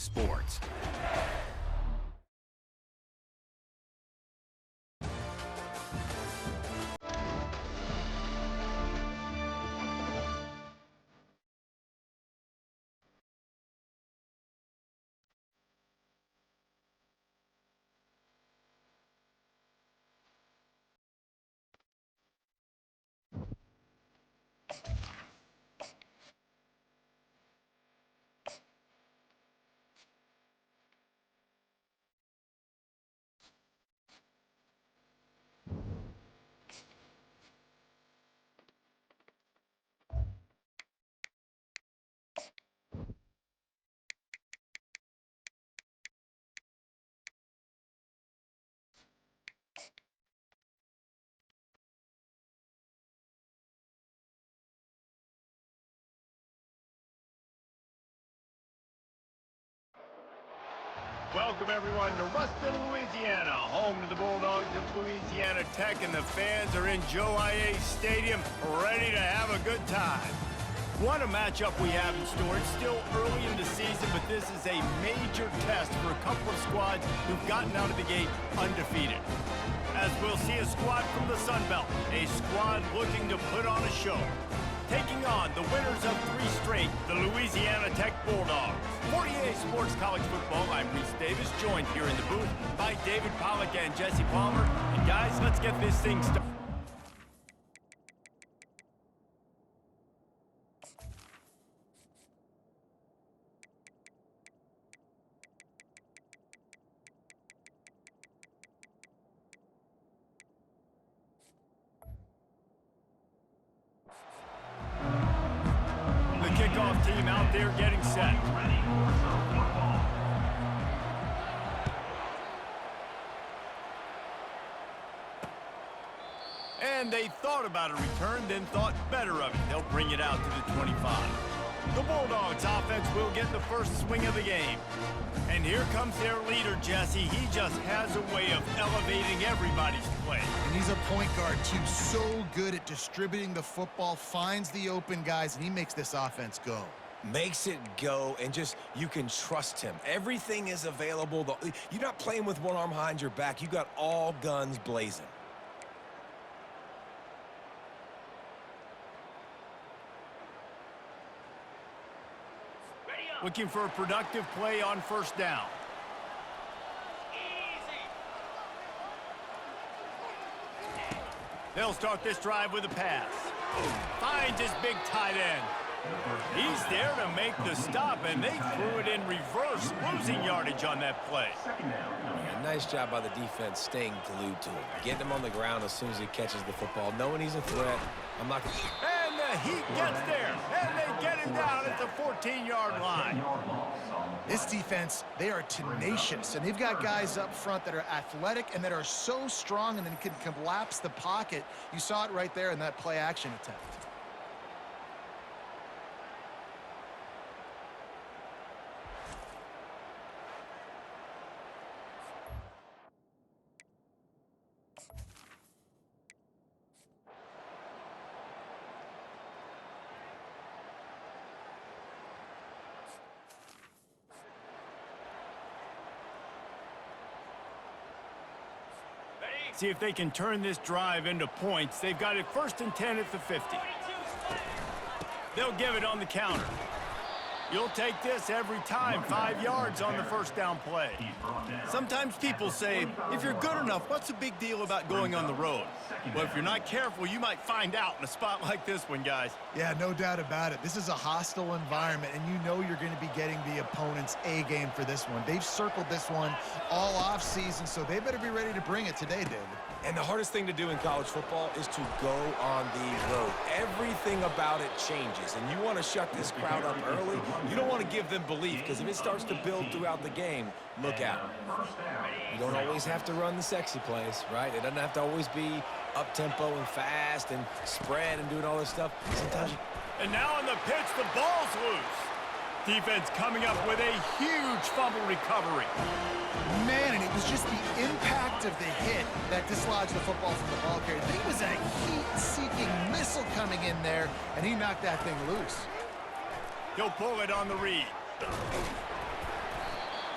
sports. Welcome, everyone, to Ruston, Louisiana, home to the Bulldogs of Louisiana Tech, and the fans are in Joe I.A. Stadium, ready to have a good time. What a matchup we have in store. It's still early in the season, but this is a major test for a couple of squads who've gotten out of the gate undefeated. As we'll see a squad from the Sun Belt, a squad looking to put on a show. Taking on the winners of 3 straight, the Louisiana Tech Bulldogs. For EA Sports College Football, I'm Reese Davis, joined here in the booth by David Pollack and Jesse Palmer. And guys, let's get this thing started. Kickoff team out there getting set. And they thought about a return, then thought better of it. They'll bring it out to the 25. The Bulldogs offense will get the first swing of the game. And here comes their leader, Jesse. He just has a way of elevating everybody's play. And he's a point guard, too. So good at distributing the football, finds the open guys, and he makes this offense go. Makes it go, and just, you can trust him. Everything is available. You're not playing with one arm behind your back. You got all guns blazing. Looking for a productive play on first down. They'll start this drive with a pass. Finds his big tight end. He's there to make the stop, and they threw it in reverse, losing yardage on that play. Yeah, nice job by the defense staying glued to him. Getting him on the ground as soon as he catches the football, knowing he's a threat. I'm not going to... And the Heat gets there, and they get him down at the 14-yard line. This defense, they are tenacious, and they've got guys up front that are athletic and that are so strong and then can collapse the pocket. You saw it right there in that play-action attempt. See if they can turn this drive into points. They've got it 1st and 10 at the 50. They'll give it on the counter. You'll take this every time. 5 yards on the first down play. Sometimes people say, if you're good enough, what's the big deal about going on the road? Well, if you're not careful, you might find out in a spot like this one, guys. Yeah, no doubt about it. This is a hostile environment, and you know you're going to be getting the opponent's A game for this one. They've circled this one all off-season, so they better be ready to bring it today, David. And the hardest thing to do in college football is to go on the road. Everything about it changes, and you want to shut this crowd up early. You don't want to give them belief, because if it starts to build throughout the game, look out. You don't always have to run the sexy plays, right? It doesn't have to always be up-tempo and fast and spread and doing all this stuff. Sometimes you... And now on the pitch, the ball's loose. Defense coming up with a huge fumble recovery. Man, and it was just the impact of the hit that dislodged the football from the ball carrier. He was a heat-seeking missile coming in there, and he knocked that thing loose. He'll pull it on the read.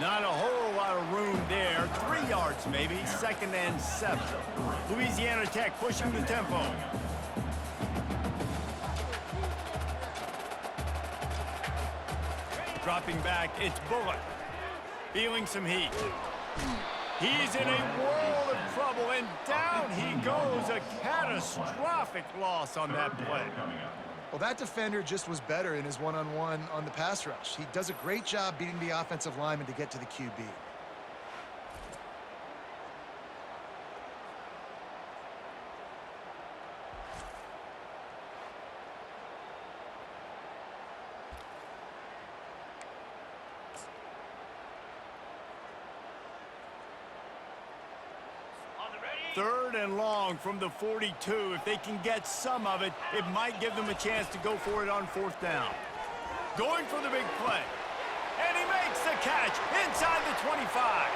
Not a whole lot of room there. 3 yards maybe. 2nd and 7. Louisiana Tech pushing the tempo. Dropping back, it's Bullock. Feeling some heat. He's in a world of trouble, and down he goes. A catastrophic loss on that play. Well, that defender just was better in his one-on-one on the pass rush. He does a great job beating the offensive lineman to get to the QB. Third and long from the 42. If they can get some of it, it might give them a chance to go for it on 4th down. Going for the big play. And he makes the catch inside the 25.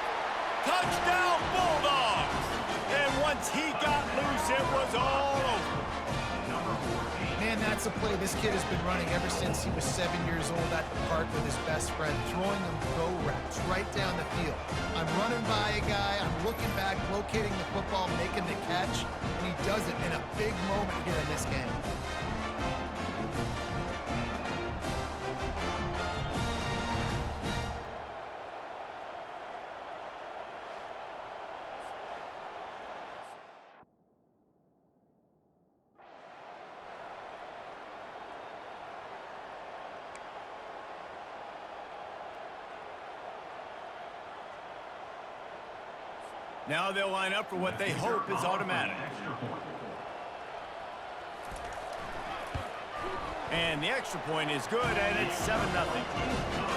Touchdown Bulldogs! And once he got loose, it was all over. Man, that's a play this kid has been running ever since he was 7 years old at the park with his best friend, throwing them go routes right down the field. I'm running by a guy, I'm looking back, locating the football, making the catch, and he does it in a big moment here in this game. Now they'll line up for what they hope is automatic. And the extra point is good, and it's 7-0.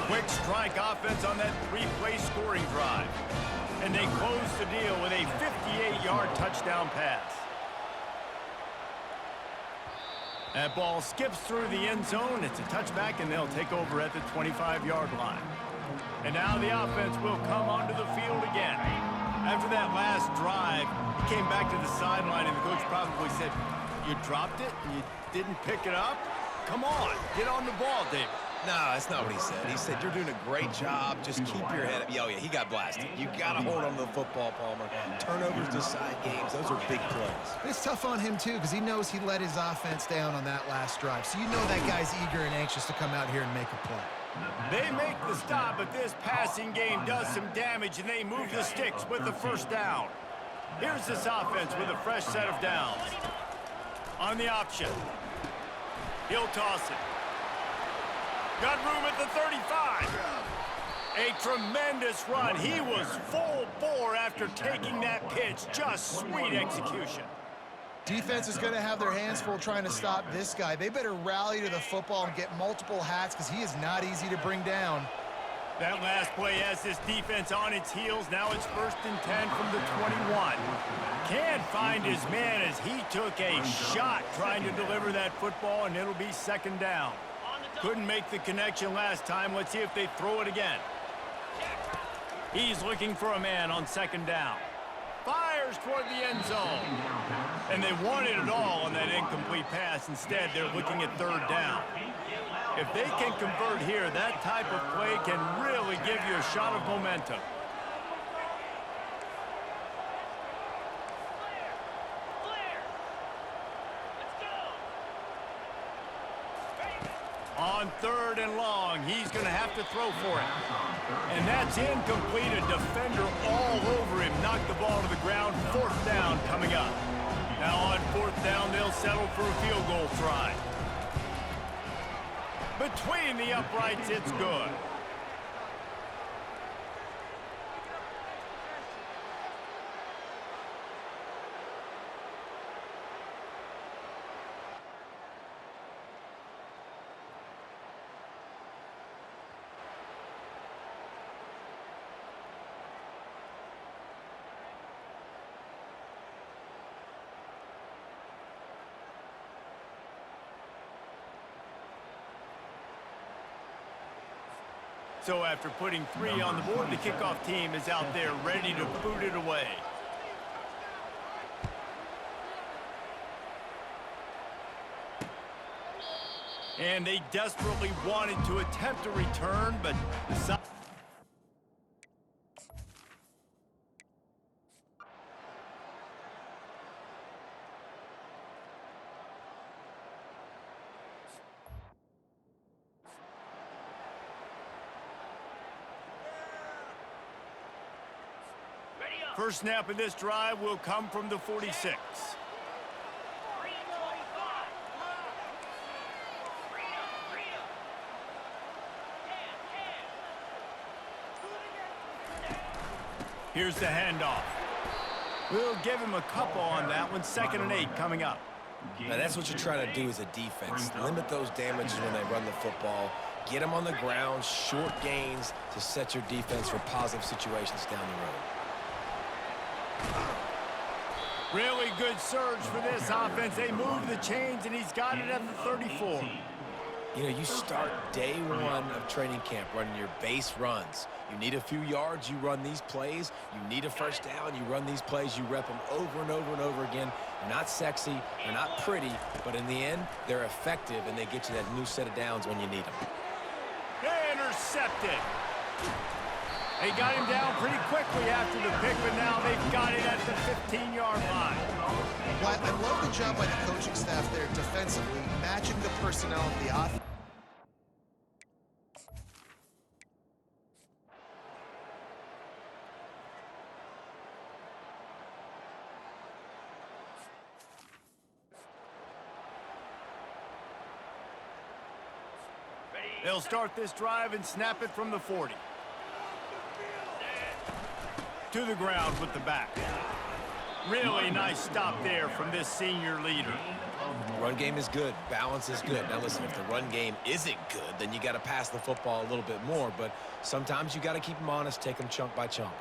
Quick strike offense on that 3-play scoring drive. And they close the deal with a 58-yard touchdown pass. That ball skips through the end zone. It's a touchback, and they'll take over at the 25-yard line. And now the offense will come onto the field again. After that last drive, he came back to the sideline, and the coach probably said, "You dropped it and you didn't pick it up? Come on, get on the ball, David." No, that's not what he said. He said, "You're doing a great job. Just keep your head up." Oh, yeah, he got blasted. You got to hold on to the football, Palmer. Turnovers decide games. Those are big plays. It's tough on him, too, because he knows he let his offense down on that last drive. So you know that guy's eager and anxious to come out here and make a play. They make the stop, but this passing game does some damage, and they move the sticks with the 1st down. Here's this offense with a fresh set of downs. On the option. He'll toss it. Got room at the 35. A tremendous run. He was full bore after taking that pitch. Just sweet execution. Defense is going to have their hands full trying to stop this guy. They better rally to the football and get multiple hats because he is not easy to bring down. That last play has this defense on its heels. Now it's 1st and 10 from the 21. Can't find his man as he took a shot trying to deliver that football, and it'll be 2nd down. Couldn't make the connection last time. Let's see if they throw it again. He's looking for a man on 2nd down. Fires toward the end zone. And they wanted it all on that incomplete pass. Instead, they're looking at 3rd down. If they can convert here, that type of play can really give you a shot of momentum. On 3rd and long, he's going to have to throw for it. And that's incomplete. A defender all over him. Knocked the ball to the ground. 4th down coming up. Now on 4th down, they'll settle for a field goal try. Between the uprights, it's good. So after putting 3 on the board, the kickoff team is out there ready to boot it away. And they desperately wanted to attempt a return, but First snap of this drive will come from the 46. Here's the handoff. We'll give him a couple on that one. 2nd and 8 coming up. Now, that's what you're trying to do as a defense. Limit those damages when they run the football. Get them on the ground, short gains to set your defense for positive situations down the road. Really good surge for this offense. They move the chains, and he's got it at the 34. You know, you start day one of training camp running your base runs. You need a few yards, you run these plays. You need a first down, you run these plays. You rep them over and over and over again. They're not sexy, they're not pretty, but in the end, they're effective, and they get you that new set of downs when you need them. Intercepted. They got him down pretty quickly after the pick, but now they've got it at the 15-yard line. Well, I love the job by the coaching staff there defensively, matching the personnel of the offense. They'll start this drive and snap it from the 40. To the ground with the back. Really nice stop there from this senior leader. Run game is good. Balance is good. Now, listen, if the run game isn't good, then you got to pass the football a little bit more. But sometimes you got to keep them honest, take them chunk by chunk.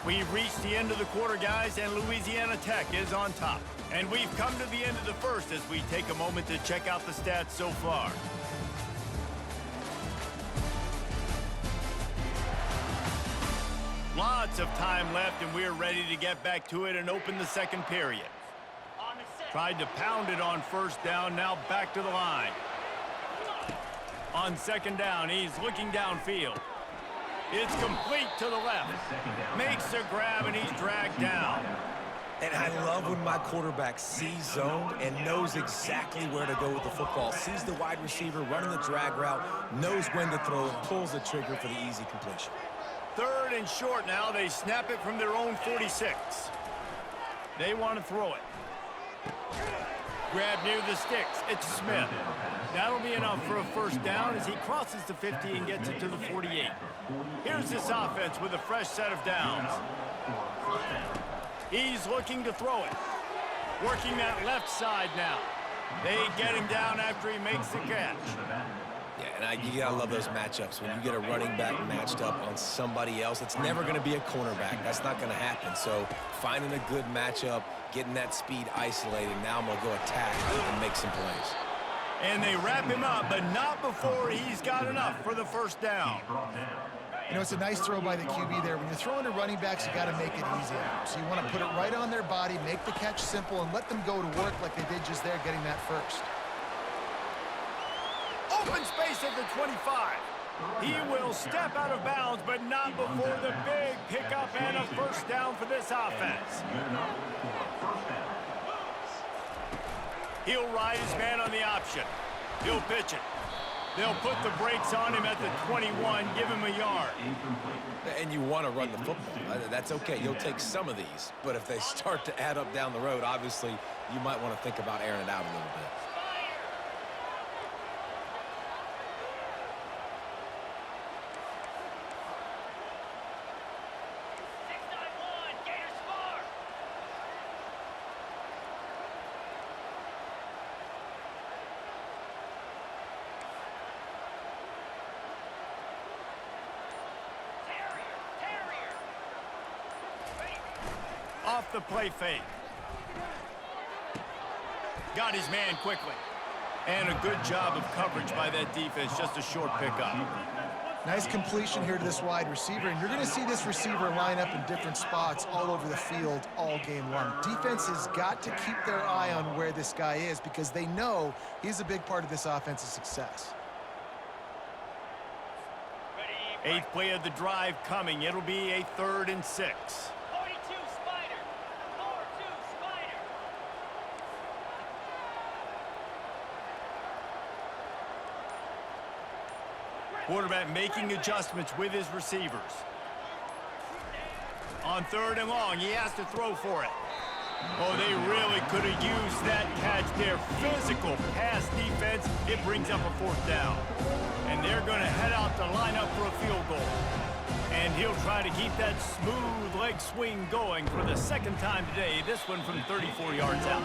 We've reached the end of the quarter, guys, and Louisiana Tech is on top. And we've come to the end of the first as we take a moment to check out the stats so far. Lots of time left, and we're ready to get back to it and open the second period. Tried to pound it on first down, now back to the line. On 2nd down, he's looking downfield. It's complete to the left. Makes a grab, and he's dragged down. And I love when my quarterback sees zone and knows exactly where to go with the football. Sees the wide receiver running the drag route, knows when to throw it, pulls the trigger for the easy completion. 3rd and short now. They snap it from their own 46. They want to throw it. Grab near the sticks. It's Smith. That'll be enough for a first down as he crosses the 50 and gets it to the 48. Here's this offense with a fresh set of downs. He's looking to throw it. Working that left side now. They get him down after he makes the catch. Yeah, and you gotta love those matchups. When you get a running back matched up on somebody else, it's never gonna be a cornerback. That's not gonna happen. So finding a good matchup, getting that speed isolated, now I'm gonna go attack and make some plays. And they wrap him up, but not before he's got enough for the first down. You know, it's a nice throw by the QB there. When you're throwing to running backs, you got to make it easy. So you want to put it right on their body, make the catch simple, and let them go to work like they did just there, getting that first. Open space at the 25. He will step out of bounds, but not before the big pickup and a first down for this offense. He'll ride his man on the option. He'll pitch it. They'll put the brakes on him at the 21, give him a yard. And you want to run the football. That's okay. You'll take some of these. But if they start to add up down the road, obviously, you might want to think about airing it out a little bit. Off the play fake. Got his man quickly. And a good job of coverage by that defense. Just a short pickup. Nice completion here to this wide receiver. And you're going to see this receiver line up in different spots all over the field all game long. Defense has got to keep their eye on where this guy is because they know he's a big part of this offense's success. 8th play of the drive coming. It'll be a 3rd and 6. Quarterback making adjustments with his receivers. On 3rd and long, he has to throw for it. Oh, they really could have used that catch there. Physical pass defense. It brings up a 4th down. And they're going to head out to line up for a field goal. And he'll try to keep that smooth leg swing going for the 2nd time today. This one from 34 yards out.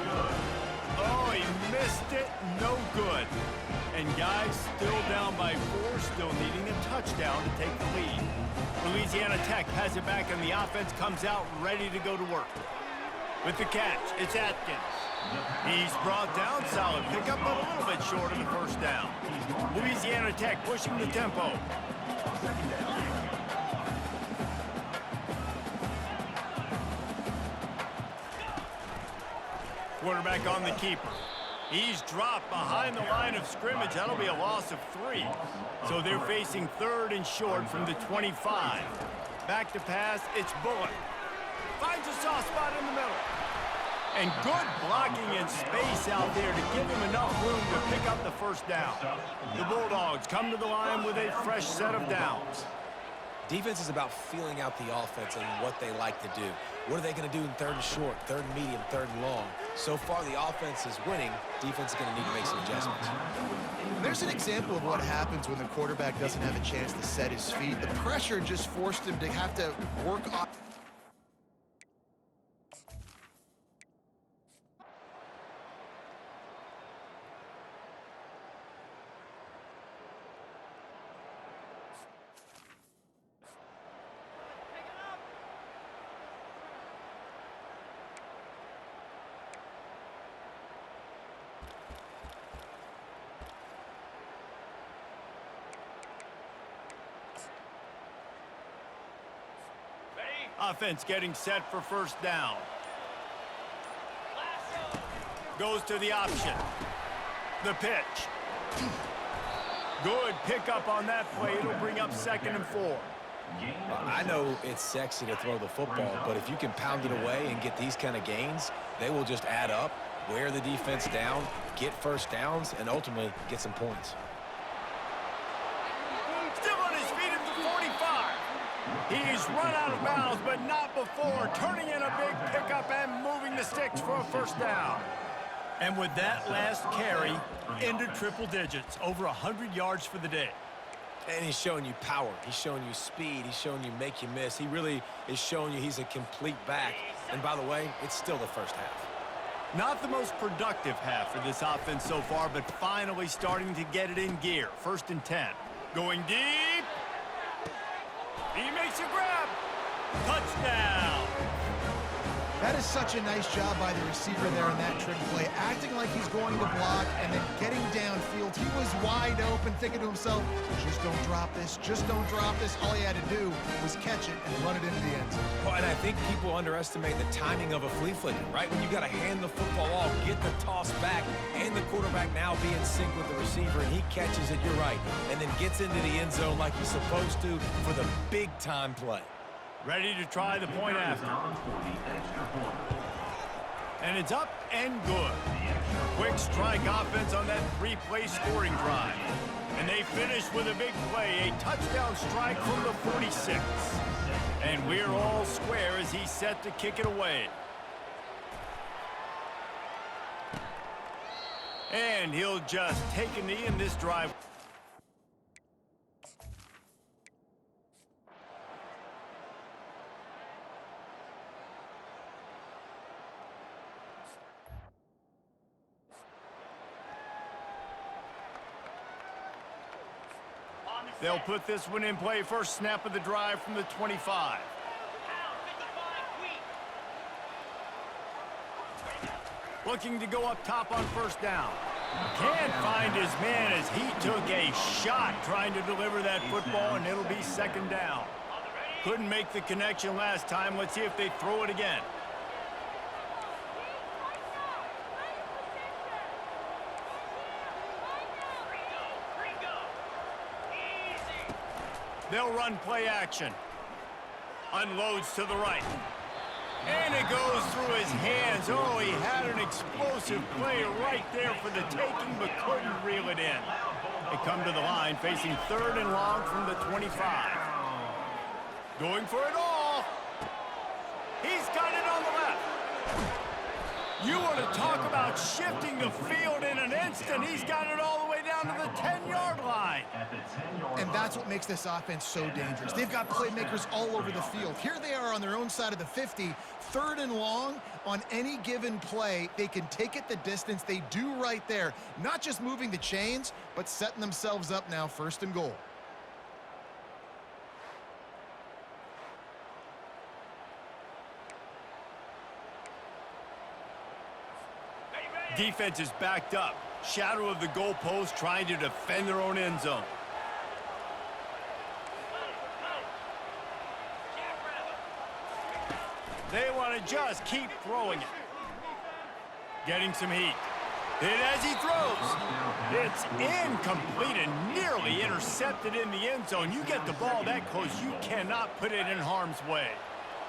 Oh, he missed it. No good. And guys still down by 4, still needing a touchdown to take the lead. Louisiana Tech has it back, and the offense comes out ready to go to work. With the catch, it's Atkins. He's brought down, solid pickup, but a little bit short of the 1st down. Louisiana Tech pushing the tempo. Quarterback on the keeper. He's dropped behind the line of scrimmage. That'll be a loss of 3. So they're facing 3rd and short from the 25. Back to pass, it's Bullock. Finds a soft spot in the middle. And good blocking and space out there to give him enough room to pick up the 1st down. The Bulldogs come to the line with a fresh set of downs. Defense is about feeling out the offense and what they like to do. What are they going to do in 3rd and short, 3rd and medium, 3rd and long? So far, the offense is winning. Defense is going to need to make some adjustments. There's an example of what happens when the quarterback doesn't have a chance to set his feet. The pressure just forced him to have to work on. Offense getting set for 1st down. Goes to the option. The pitch. Good pickup on that play. It'll bring up 2nd and 4. I know it's sexy to throw the football, but if you can pound it away and get these kind of gains, they will just add up, wear the defense down, get 1st downs, and ultimately get some points. Still on his feet at the 45. He's run out of bounds, but not before turning in a big pickup and moving the sticks for a 1st down. And with that last carry, into triple digits, over 100 yards for the day. And he's showing you power. He's showing you speed. He's showing you make you miss. He really is showing you he's a complete back. And by the way, it's still the 1st half. Not the most productive half for this offense so far, but finally starting to get it in gear. 1st and 10. Going deep. He makes a grab. Touchdown. That is such a nice job by the receiver there in that trick play, acting like he's going to block and then getting downfield. He was wide open, thinking to himself, just don't drop this, just don't drop this. All he had to do was catch it and run it into the end zone. Well, and I think people underestimate the timing of a flea flicker, right? When you got to hand the football off, get the toss back, and the quarterback now be in sync with the receiver, and he catches it, you're right, and then gets into the end zone like he's supposed to for the big-time play. Ready to try the point after. And it's up and good. Quick strike offense on that 3-play scoring drive. And they finish with a big play, a touchdown strike from the 46. And we're all square as he's set to kick it away. And he'll just take a knee in this drive. They'll put this one in play. First snap of the drive from the 25. Looking to go up top on 1st down. Can't find his man as he took a shot trying to deliver that football, and it'll be 2nd down. Couldn't make the connection last time. Let's see if they throw it again. They'll run play action. Unloads to the right. And it goes through his hands. Oh, he had an explosive play right there for the taking, but couldn't reel it in. They come to the line, facing 3rd and long from the 25. Going for it all. He's got it on the left. You want to talk about shifting the field in an instant. He's got it all the way down to the 10-yard line. And that's what makes this offense so dangerous. They've got playmakers all over the field. Here they are on their own side of the 50, 3rd and long. On any given play, they can take it the distance. They do right there. Not just moving the chains, but setting themselves up now 1st and goal. Defense is backed up. Shadow of the goalpost, trying to defend their own end zone. They want to just keep throwing it. Getting some heat. Hit as he throws. It's incomplete and nearly intercepted in the end zone. You get the ball that close, you cannot put it in harm's way.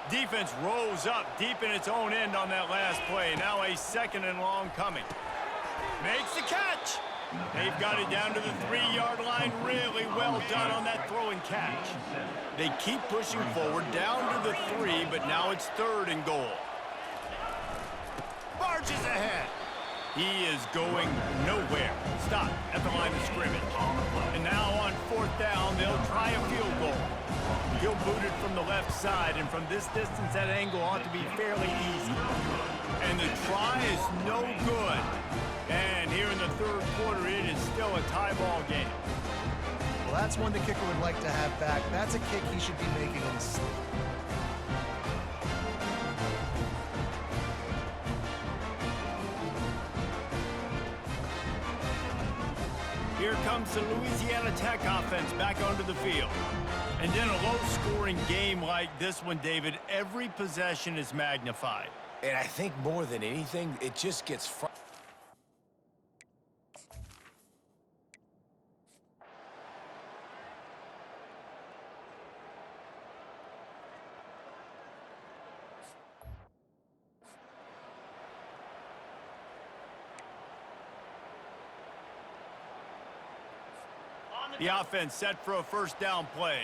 Defense rose up deep in its own end on that last play. Now a 2nd and long coming. Makes the catch. They've got it down to the 3-yard line. Really well done on that throw and catch. They keep pushing forward down to the 3, but now it's 3rd and goal. Barges ahead. He is going nowhere. Stop at the line of scrimmage. And now on 4th down, they'll try a field goal. He'll boot it from the left side, and from this distance, that angle ought to be fairly easy. And the try is no good. And here in the 3rd quarter, it is still a tie ball game. Well, that's one the kicker would like to have back. That's a kick he should be making in his sleep. Here comes the Louisiana Tech offense back onto the field. And in a low-scoring game like this one, David, every possession is magnified. And I think more than anything, it just gets The offense set for a 1st down play.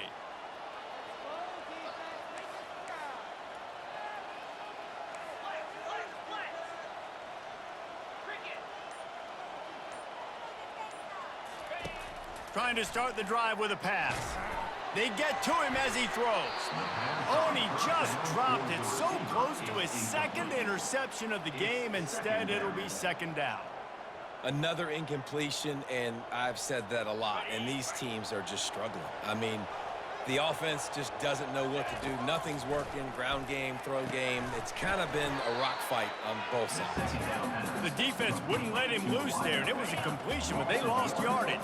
Trying to start the drive with a pass. They get to him as he throws. Oh, and he just dropped it so close to his 2nd interception of the game. Instead, it'll be 2nd down. another incompletion, and I've said that a lot, and these teams are just struggling. I mean, the offense just doesn't know what to do. Nothing's working, ground game, throw game. It's kind of been a rock fight on both sides. The defense wouldn't let him loose there, and it was a completion, but they lost yardage.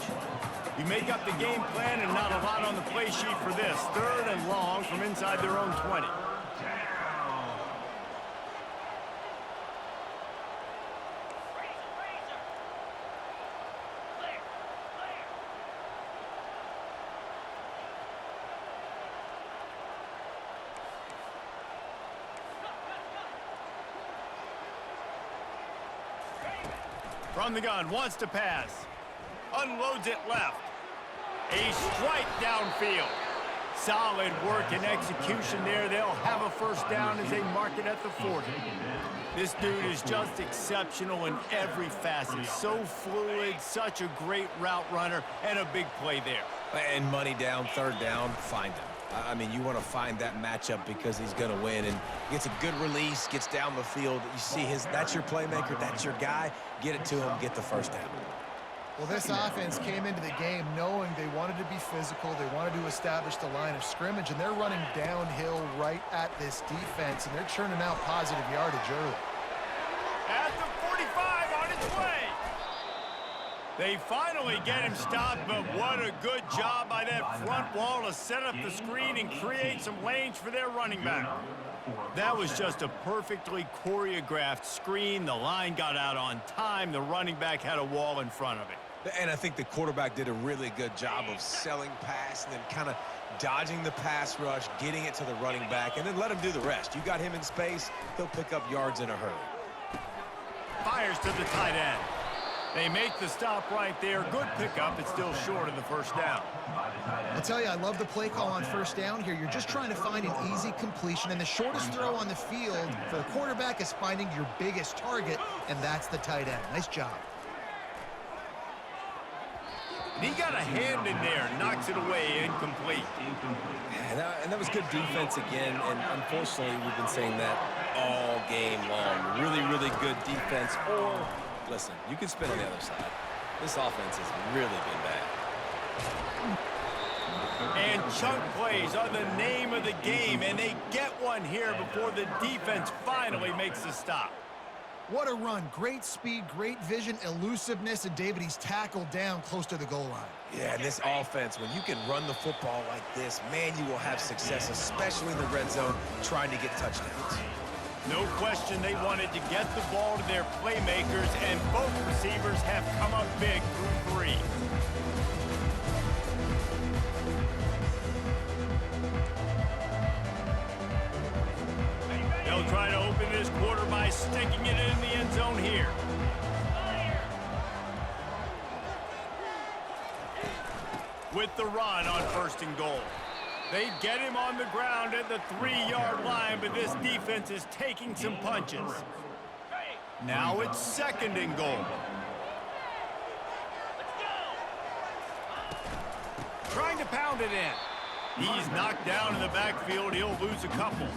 You make up the game plan and not a lot on the play sheet for this. 3rd and long from inside their own 20. From the gun, wants to pass. Unloads it left. A strike downfield. Solid work and execution there. They'll have a 1st down as they mark it at the 40. This dude is just exceptional in every facet. So fluid, such a great route runner, and a big play there. And money down, 3rd down, find him. I mean, you want to find that matchup because he's going to win, and gets a good release, gets down the field. You see that's your playmaker, that's your guy. Get it to him, get the 1st down. Well, this offense came into the game knowing they wanted to be physical, they wanted to establish the line of scrimmage, and they're running downhill right at this defense, and they're churning out positive yardage early. At the 45 on its way. They finally get him stopped, but what a good job by that front wall to set up the screen and create some lanes for their running back. That was just a perfectly choreographed screen. The line got out on time. The running back had a wall in front of it. And I think the quarterback did a really good job of selling pass and then kind of dodging the pass rush, getting it to the running back, and then let him do the rest. You got him in space, he'll pick up yards in a hurry. Fires to the tight end. They make the stop right there. Good pickup. It's still short of the first down. I'll tell you, I love the play call on first down here. You're just trying to find an easy completion, and the shortest throw on the field for the quarterback is finding your biggest target, and that's the tight end. Nice job. And he got a hand in there, knocks it away, incomplete. And that was good defense again, and unfortunately, we've been saying that all game long. Really, really good defense. Or, listen, you can spin on the other side. This offense has really been bad. And chunk plays are the name of the game, and they get one here before the defense finally makes the stop. What a run. Great speed, great vision, elusiveness, and David, he's tackled down close to the goal line. Yeah, and this offense, when you can run the football like this, man, you will have success, especially in the red zone, trying to get touchdowns. No question they wanted to get the ball to their playmakers, and both receivers have come up big through three. They'll try to open this quarter by sticking it in the end zone here. With the run on 1st and goal. They get him on the ground at the 3-yard line, but this defense is taking some punches. Now it's 2nd and goal. Trying to pound it in. He's knocked down in the backfield. He'll lose a couple.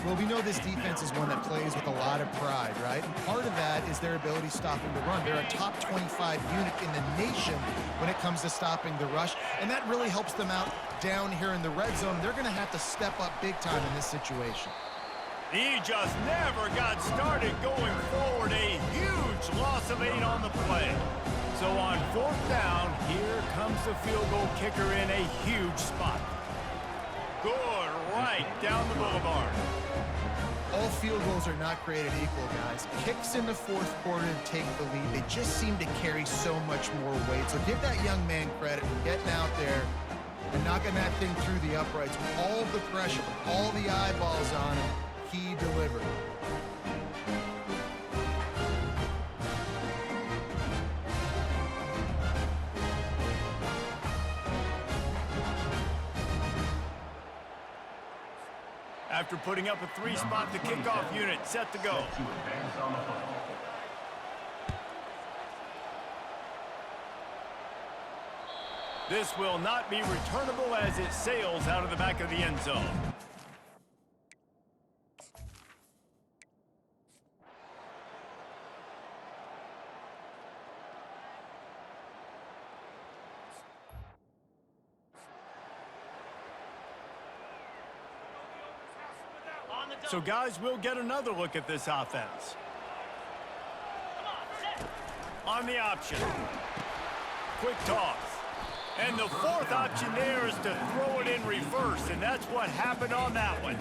Well, we know this defense is one that plays with a lot of pride, right? And part of that is their ability stopping the run. They're a top 25 unit in the nation when it comes to stopping the rush, and that really helps them out down here in the red zone. They're going to have to step up big time in this situation. He just never got started going forward. A huge loss of 8 on the play. So on 4th down, here comes the field goal kicker in a huge spot. Good, right down the boulevard. All field goals are not created equal, guys. Kicks in the 4th quarter to take the lead. They just seem to carry so much more weight. So give that young man credit for getting out there and knocking that thing through the uprights with all of the pressure, with all the eyeballs on him. He delivered. After putting up a 3-spot, the kickoff unit set to go. This will not be returnable as it sails out of the back of the end zone. So, guys, we'll get another look at this offense. On the option. Quick toss. And the 4th option there is to throw it in reverse, and that's what happened on that one.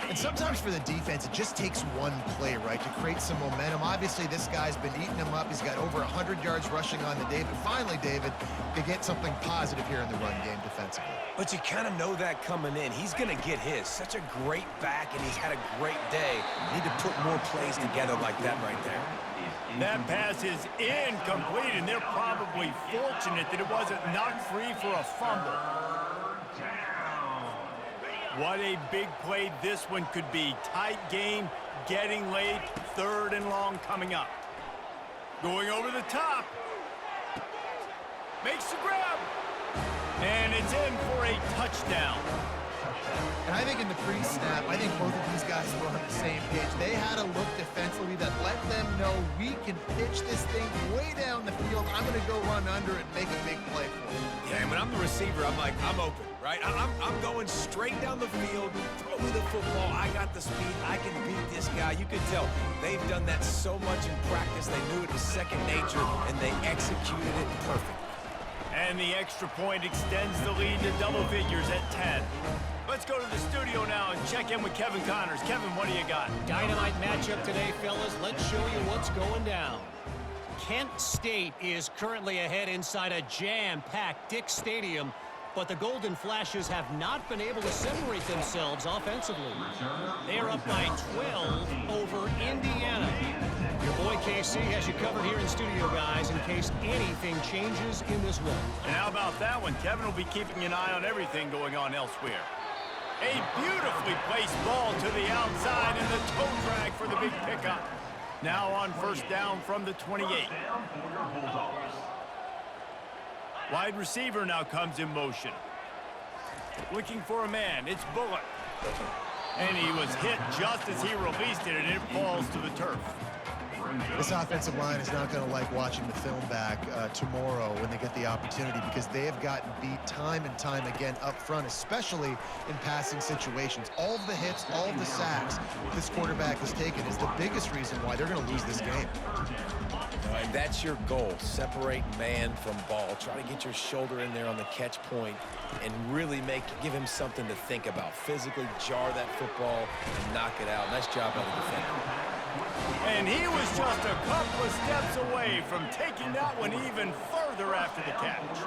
And sometimes for the defense, it just takes one play, right, to create some momentum. Obviously, this guy's been eating him up. He's got over 100 yards rushing on the day. But finally, David, they get something positive here in the run game defensively. But you kind of know that coming in. He's going to get his. Such a great back, and he's had a great day. Need to put more plays together like that right there. That pass is incomplete, and they're probably fortunate that it wasn't knocked free for a fumble. What a big play this one could be. Tight game, getting late, 3rd and long coming up. Going over the top. Makes the grab. And it's in for a touchdown. And I think in the pre-snap, I think both of these guys were on the same page. They had a look defensively that let them know we can pitch this thing way down the field. I'm going to go run under it and make a big play for it. Yeah, and when I'm the receiver, I'm like, I'm open, right? I'm going straight down the field, throw me the football. I got the speed. I can beat this guy. You can tell they've done that so much in practice. They knew it was second nature, and they executed it perfectly. And the extra point extends the lead to double figures at 10. Let's go to the studio now and check in with Kevin Connors. Kevin, what do you got? Dynamite matchup today, fellas. Let's show you what's going down. Kent State is currently ahead inside a jam-packed Dick Stadium. but the Golden Flashes have not been able to separate themselves offensively. They are up by 12 over Indiana. Your boy KC has you covered here in studio, guys, in case anything changes in this one. And how about that one? Kevin will be keeping an eye on everything going on elsewhere. A beautifully placed ball to the outside and the toe drag for the big pickup. Now on first down from the 28. Wide receiver now comes in motion. Looking for a man. It's Bullock. And he was hit just as he released it, and it falls to the turf. This offensive line is not going to like watching the film back tomorrow when they get the opportunity, because they have gotten beat time and time again up front, especially in passing situations. All of the hits, all of the sacks this quarterback has taken is the biggest reason why they're going to lose this game. And that's your goal. Separate man from ball. Try to get your shoulder in there on the catch point and really give him something to think about. Physically jar that football and knock it out. Nice job by the defender. And he was just a couple of steps away from taking that one even further after the catch.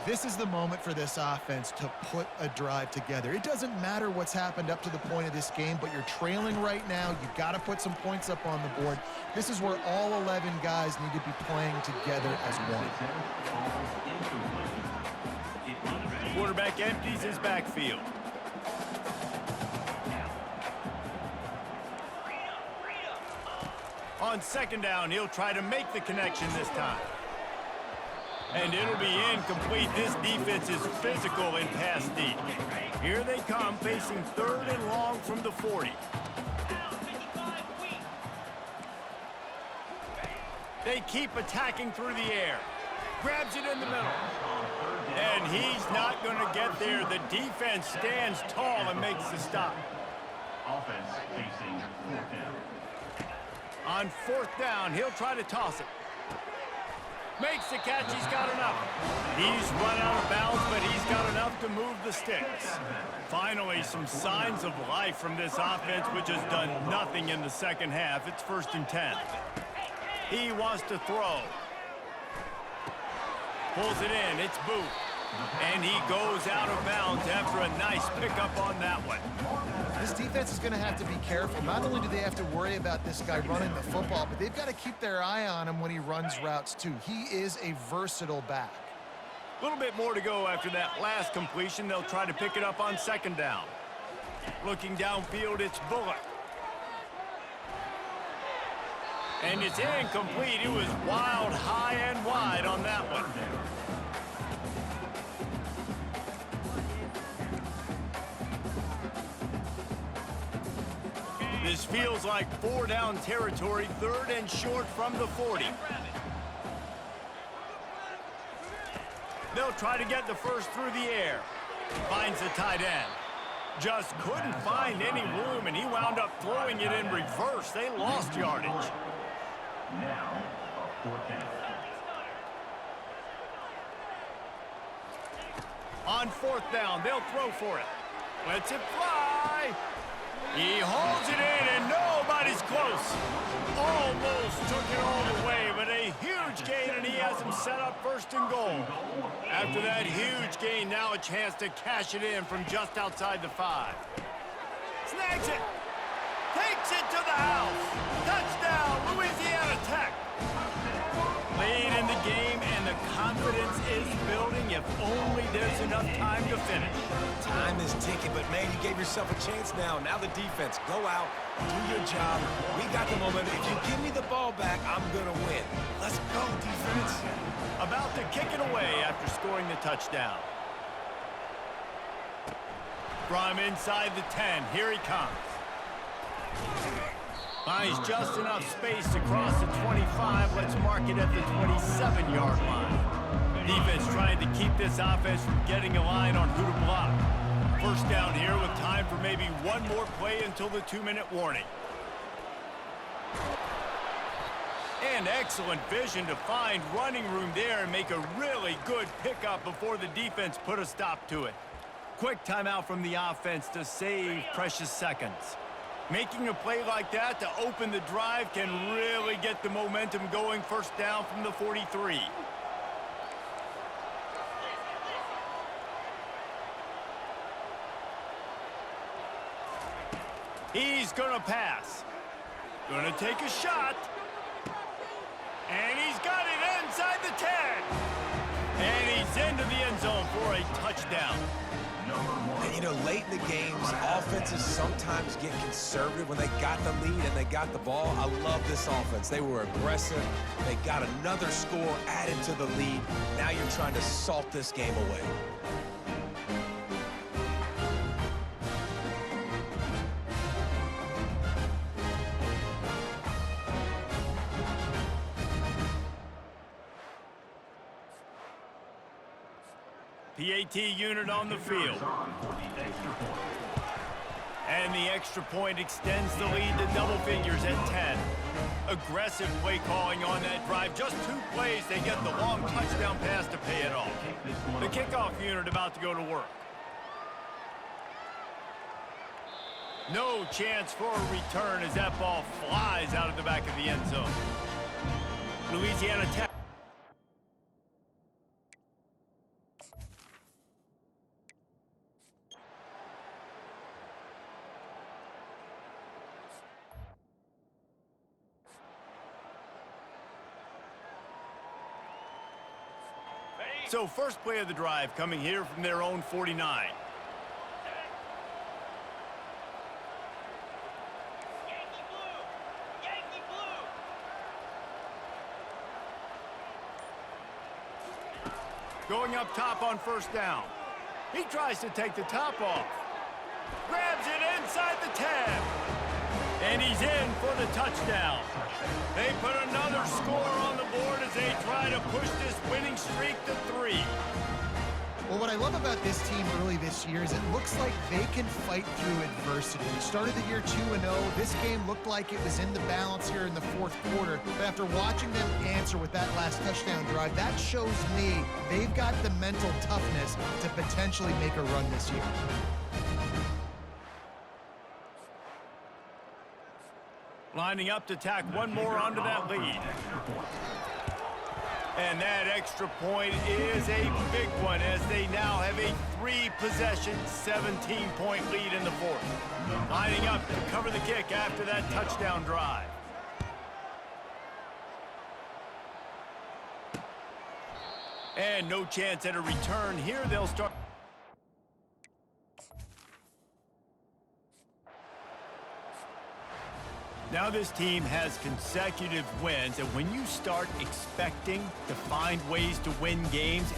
This is the moment for this offense to put a drive together. It doesn't matter what's happened up to the point of this game, but you're trailing right now. You've got to put some points up on the board. This is where all 11 guys need to be playing together as one. Quarterback empties his backfield. On second down, he'll try to make the connection this time. And it'll be incomplete. This defense is physical in pass deep. Here they come, facing third and long from the 40. They keep attacking through the air. Grabs it in the middle. And he's not going to get there. The defense stands tall and makes the stop. Offense facing fourth down. On fourth down, he'll try to toss it. Makes the catch. He's got enough. He's run out of bounds, but he's got enough to move the sticks. Finally, some signs of life from this offense, which has done nothing in the second half. It's 1st and 10. He wants to throw. Pulls it in. It's Booth. And he goes out of bounds after a nice pickup on that one. This defense is going to have to be careful. Not only do they have to worry about this guy running the football, but they've got to keep their eye on him when he runs routes too. He is a versatile back. A little bit more to go after that last completion. They'll try to pick it up on second down. Looking downfield, it's Bullock. And it's incomplete. It was wild, high and wide on that one. This feels like 4-down territory, 3rd and short from the 40. They'll try to get the first through the air. Finds the tight end. Just couldn't find any room, and he wound up throwing it in reverse. They lost yardage. Now, a fourth down. On fourth down, they'll throw for it. Lets it fly. He holds it in, and nobody's close. Almost took it all the way, but a huge gain, and he has him set up 1st and goal. After that huge gain, now a chance to cash it in from just outside the 5. Snags it. Takes it to the house. Touchdown, Louisiana Tech. Lead in the game, and the confidence is building if only there's enough time to finish. Time is ticking, but man, you gave yourself a chance now. Now the defense, go out, do your job. We got the momentum. If you give me the ball back, I'm going to win. Let's go, defense. About to kick it away after scoring the touchdown. From inside the 10, here he comes. Finds just enough space to cross the 25. Let's mark it at the 27-yard line. Defense trying to keep this offense from getting a line on who to block. First down here with time for maybe one more play until the 2-minute warning. And excellent vision to find running room there and make a really good pickup before the defense put a stop to it. Quick timeout from the offense to save precious seconds. Making a play like that to open the drive can really get the momentum going. First down from the 43. He's gonna pass. Gonna take a shot. And he's got it inside the 10. And he's into the end zone for a touchdown. And, you know, late in the games, offenses sometimes get conservative when they got the lead and they got the ball. I love this offense. They were aggressive. They got another score added to the lead. Now you're trying to salt this game away. PAT unit on the field. And the extra point extends the lead to double figures at 10. Aggressive play calling on that drive. Just 2 plays, they get the long touchdown pass to pay it off. The kickoff unit about to go to work. No chance for a return as that ball flies out of the back of the end zone. Louisiana Tech. So first play of the drive coming here from their own 49. Yankee blue! Yankee blue! Going up top on first down. He tries to take the top off. Grabs it inside the 10. And he's in for the touchdown. They put another score on the board as they try to push this winning streak to 3. Well, what I love about this team early this year is it looks like they can fight through adversity. We started the year 2-0. This game looked like it was in the balance here in the fourth quarter. But after watching them answer with that last touchdown drive, that shows me they've got the mental toughness to potentially make a run this year. Lining up to tack one more onto that lead. And that extra point is a big one as they now have a 3-possession, 17-point lead in the fourth. Lining up to cover the kick after that touchdown drive. And no chance at a return here. They'll start. Now this team has consecutive wins, and when you start expecting to find ways to win games